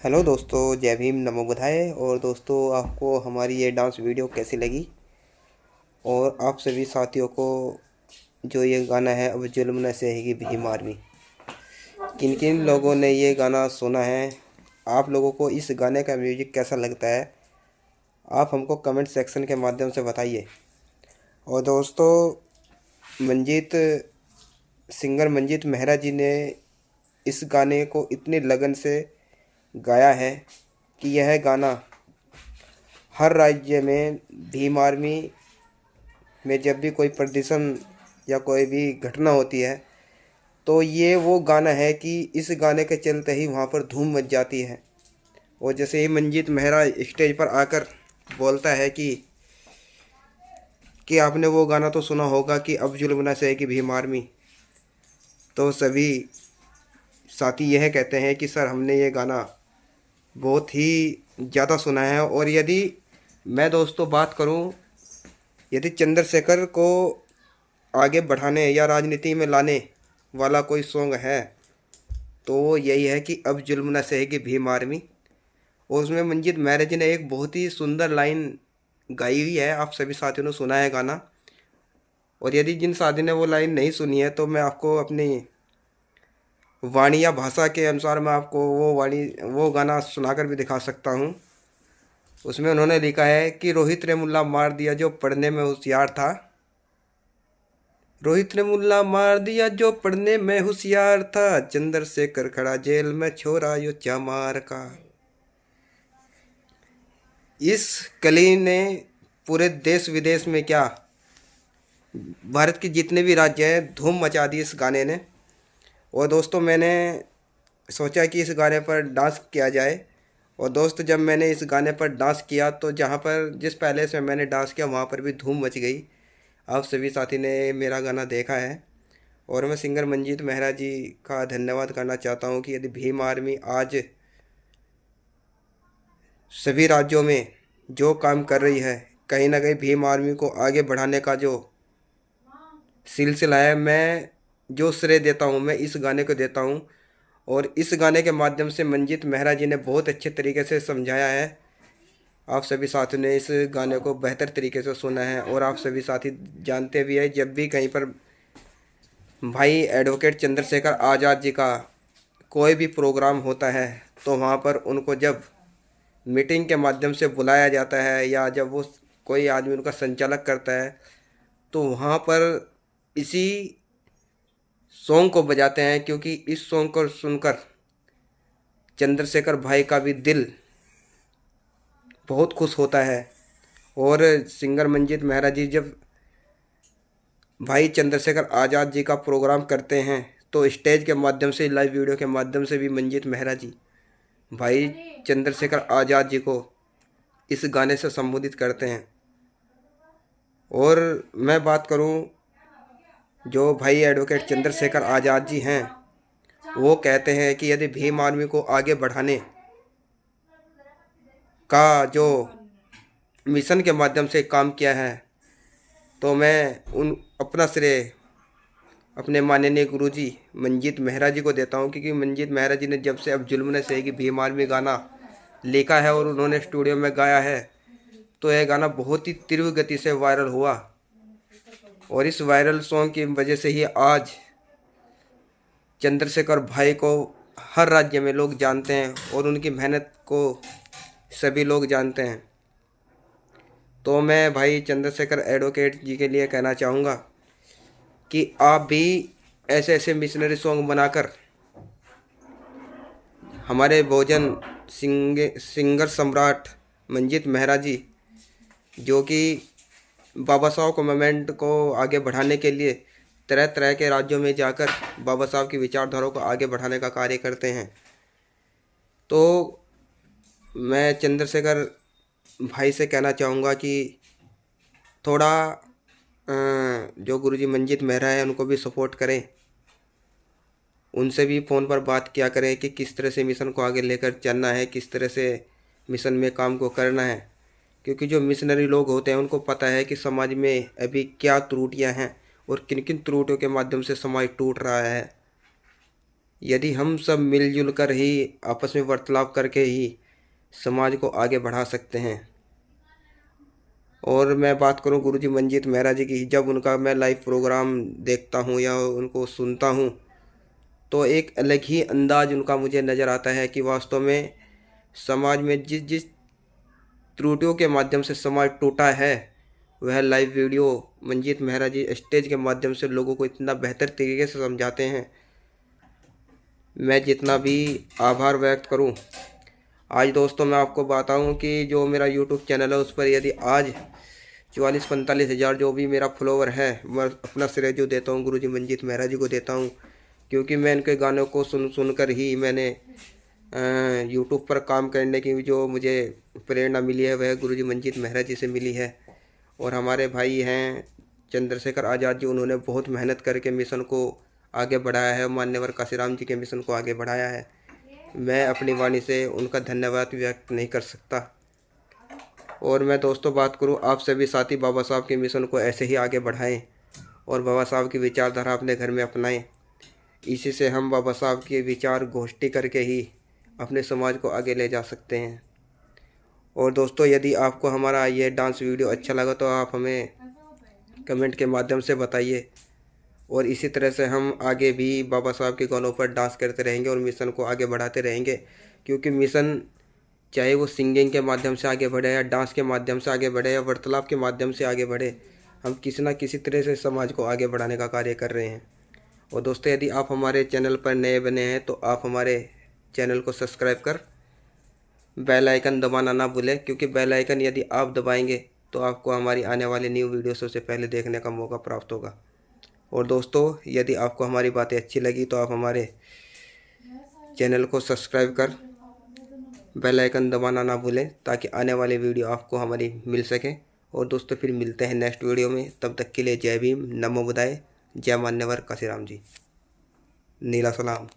Hello दोस्तों, जय भीम, नमो बुधाय। और दोस्तों, आपको हमारी ये डांस वीडियो कैसी लगी? और आप सभी साथियों को जो ये गाना है अब जुल्म न सहेगी भीम आर्मी, किन किन लोगों ने ये गाना सुना है? आप लोगों को इस गाने का म्यूजिक कैसा लगता है? आप हमको कमेंट सेक्शन के माध्यम से बताइए। और दोस्तों, मंजीत सिंगर मंजीत मेहरा जी ने इस गाने को इतनी लगन से गाया है कि यह गाना हर राज्य में भीम आर्मी में जब भी कोई प्रदर्शन या कोई भी घटना होती है तो ये वो गाना है कि इस गाने के चलते ही वहाँ पर धूम मच जाती है। और जैसे ही मंजीत मेहरा स्टेज पर आकर बोलता है कि आपने वो गाना तो सुना होगा कि अब जुल्म ना सहेगी भीम आर्मी, तो सभी साथी यह कहते हैं कि सर, हमने ये गाना बहुत ही ज़्यादा सुना है। और यदि मैं दोस्तों बात करूं, यदि चंद्रशेखर को आगे बढ़ाने या राजनीति में लाने वाला कोई सॉन्ग है तो वो यही है कि अब जुल्म न सहेगी भीम आर्मी। और उसमें मंजीत मेहरा जी ने एक बहुत ही सुंदर लाइन गाई हुई है, आप सभी साथियों ने सुना है गाना। और यदि जिन साथी ने वो लाइन नहीं सुनी है तो मैं आपको अपनी वाणी या भाषा के अनुसार मैं आपको वो गाना सुनाकर भी दिखा सकता हूँ। उसमें उन्होंने लिखा है कि रोहित ने मुल्ला मार दिया जो पढ़ने में होशियार था। रोहित ने मुल्ला मार दिया जो पढ़ने में होशियार था, चंद्रशेखर खड़ा जेल में छोरा यो चमार का। इस कली ने पूरे देश विदेश में क्या, भारत के जितने भी राज्य हैं, धूम मचा दी इस गाने ने। और दोस्तों, मैंने सोचा कि इस गाने पर डांस किया जाए। और दोस्त, जब मैंने इस गाने पर डांस किया तो जहाँ पर जिस पैलेस में मैंने डांस किया वहाँ पर भी धूम मच गई। आप सभी साथी ने मेरा गाना देखा है। और मैं सिंगर मंजीत मेहरा जी का धन्यवाद करना चाहता हूँ कि यदि भीम आर्मी आज सभी राज्यों में जो काम कर रही है, कहीं ना कहीं भीम आर्मी को आगे बढ़ाने का जो सिलसिला है, मैं जो श्रेय देता हूँ मैं इस गाने को देता हूँ। और इस गाने के माध्यम से मंजीत मेहरा जी ने बहुत अच्छे तरीके से समझाया है। आप सभी साथियों ने इस गाने को बेहतर तरीके से सुना है। और आप सभी साथी जानते भी हैं, जब भी कहीं पर भाई एडवोकेट चंद्रशेखर आज़ाद जी का कोई भी प्रोग्राम होता है तो वहाँ पर उनको जब मीटिंग के माध्यम से बुलाया जाता है या जब वो कोई आदमी उनका संचालक करता है तो वहाँ पर इसी सॉन्ग को बजाते हैं, क्योंकि इस सॉन्ग को सुनकर चंद्रशेखर भाई का भी दिल बहुत खुश होता है। और सिंगर मंजीत मेहरा जी जब भाई चंद्रशेखर आज़ाद जी का प्रोग्राम करते हैं तो स्टेज के माध्यम से, लाइव वीडियो के माध्यम से भी मंजीत मेहरा जी भाई चंद्रशेखर आज़ाद जी को इस गाने से संबोधित करते हैं। और मैं बात करूं, जो भाई एडवोकेट चंद्रशेखर आज़ाद जी हैं, वो कहते हैं कि यदि भीम आर्मी को आगे बढ़ाने का जो मिशन के माध्यम से काम किया है तो मैं उन अपना श्रेय अपने माननीय गुरुजी मंजीत मेहरा जी को देता हूं, क्योंकि मंजीत मेहरा जी ने जब से अब जुल्म न सहेगी भीम आर्मी गाना लिखा है और उन्होंने स्टूडियो में गाया है तो यह गाना बहुत ही तीव्र गति से वायरल हुआ। और इस वायरल सॉन्ग की वजह से ही आज चंद्रशेखर भाई को हर राज्य में लोग जानते हैं और उनकी मेहनत को सभी लोग जानते हैं। तो मैं भाई चंद्रशेखर एडवोकेट जी के लिए कहना चाहूँगा कि आप भी ऐसे ऐसे मिशनरी सॉन्ग बनाकर हमारे भोजन सिंगर सम्राट मंजीत मेहरा जी, जो कि बाबा साहब को मूवमेंट को आगे बढ़ाने के लिए तरह तरह के राज्यों में जाकर बाबा साहब की विचारधारा को आगे बढ़ाने का कार्य करते हैं, तो मैं चंद्रशेखर भाई से कहना चाहूँगा कि थोड़ा जो गुरुजी मंजीत मेहरा है उनको भी सपोर्ट करें, उनसे भी फ़ोन पर बात किया करें कि किस तरह से मिशन को आगे लेकर चलना है, किस तरह से मिशन में काम को करना है। क्योंकि जो मिशनरी लोग होते हैं उनको पता है कि समाज में अभी क्या त्रुटियां हैं और किन किन त्रुटियों के माध्यम से समाज टूट रहा है। यदि हम सब मिलजुल कर ही आपस में वार्तालाप करके ही समाज को आगे बढ़ा सकते हैं। और मैं बात करूं गुरुजी मंजीत मेहरा जी की, जब उनका मैं लाइव प्रोग्राम देखता हूं या उनको सुनता हूं तो एक अलग ही अंदाज उनका मुझे नज़र आता है कि वास्तव में समाज में जिस जिस त्रुटियों के माध्यम से समाज टूटा है, वह लाइव वीडियो मंजीत मेहरा जी स्टेज के माध्यम से लोगों को इतना बेहतर तरीके से समझाते हैं। मैं जितना भी आभार व्यक्त करूं। आज दोस्तों मैं आपको बताऊं कि जो मेरा यूट्यूब चैनल है उस पर यदि आज 44-45 हज़ार जो भी मेरा फॉलोवर है, मैं अपना श्रेय जो देता हूं गुरुजी मंजीत मेहरा जी को देता हूं, क्योंकि मैं इनके गानों को सुनकर ही मैंने यूट्यूब पर काम करने की जो मुझे प्रेरणा मिली है वह गुरुजी मंजीत मेहरा जी से मिली है। और हमारे भाई हैं चंद्रशेखर आज़ाद जी, उन्होंने बहुत मेहनत करके मिशन को आगे बढ़ाया है, मान्यवर काशीराम जी के मिशन को आगे बढ़ाया है। मैं अपनी वाणी से उनका धन्यवाद व्यक्त नहीं कर सकता। और मैं दोस्तों बात करूं, आप सभी साथी बाबा साहब के मिशन को ऐसे ही आगे बढ़ाएं और बाबा साहब की विचारधारा अपने घर में अपनाएं। इसी से हम बाबा साहब के विचार गोष्ठी करके ही अपने समाज को आगे ले जा सकते हैं। और दोस्तों यदि आपको हमारा ये डांस वीडियो अच्छा लगा तो आप हमें कमेंट के माध्यम से बताइए, और इसी तरह से हम आगे भी बाबा साहब के गानों पर डांस करते रहेंगे और मिशन को आगे बढ़ाते रहेंगे। क्योंकि मिशन चाहे वो सिंगिंग के माध्यम से आगे बढ़े या डांस के माध्यम से आगे बढ़े या वार्तालाप के माध्यम से आगे बढ़े, हम किसी न किसी तरह से समाज को आगे बढ़ाने का कार्य कर रहे हैं। और दोस्तों यदि आप हमारे चैनल पर नए बने हैं तो आप हमारे चैनल को सब्सक्राइब कर बेल आइकन दबाना ना भूलें, क्योंकि बेल आइकन यदि आप दबाएंगे तो आपको हमारी आने वाली न्यू वीडियो सबसे पहले देखने का मौका प्राप्त होगा। और दोस्तों यदि आपको हमारी बातें अच्छी लगी तो आप हमारे चैनल को सब्सक्राइब कर बेल आइकन दबाना ना भूलें, ताकि आने वाली वीडियो आपको हमारी मिल सके। और दोस्तों फिर मिलते हैं नेक्स्ट वीडियो में, तब तक के लिए जय भीम, नमो बुद्धाय, जय मान्यवर काशीराम जी, नीला सलाम।